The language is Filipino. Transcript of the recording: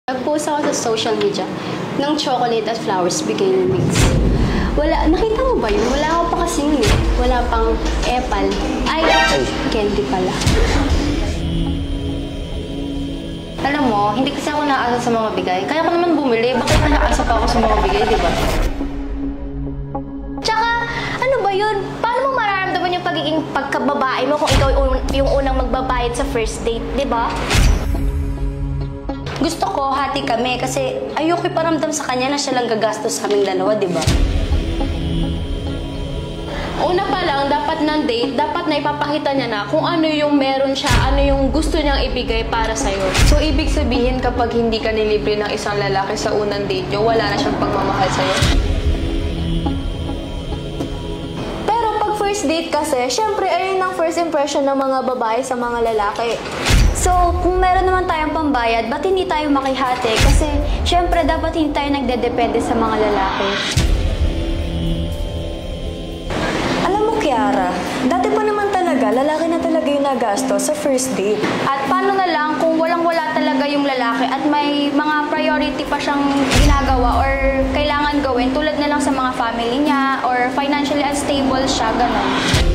Nag-post ako sa social media ng chocolate at flowers bigay mix. Wala, nakita mo ba yun? Wala ako pa kasing eh. Wala pang epal. Ay, candy pala. Alam mo, hindi kasi ako naasa sa mga bigay. Kaya ko naman bumili. Bakit pa naasa pa ako sa mga bigay, di ba? Tsaka, ano ba yun? Paano mo mararamdaman yung pagiging pagkababae mo kung ikaw yung unang magbabayad sa first date, di ba? Gusto ko, hati kami kasi ayoko iparamdam sa kanya na siya lang gagastos sa aming dalawa, di ba? Una pa lang, dapat ng date, dapat na ipapakita niya na kung ano yung meron siya, ano yung gusto niyang ibigay para sa'yo. So, ibig sabihin kapag hindi ka nilibre ng isang lalaki sa unang date nyo, wala na siyang pagmamahal sa'yo? Pero pag first date kasi, syempre ayun ang first impression ng mga babae sa mga lalaki. So, kung meron naman tayong pambayad, ba't hindi tayo makihati? Kasi, syempre, dapat hindi tayo nagdedepende sa mga lalaki. Alam mo, Kiara, dati pa naman talaga, lalaki na talaga yung nagasto sa first date. At paano na lang kung walang-wala talaga yung lalaki at may mga priority pa siyang ginagawa or kailangan gawin tulad na lang sa mga family niya or financially unstable siya, gano'n.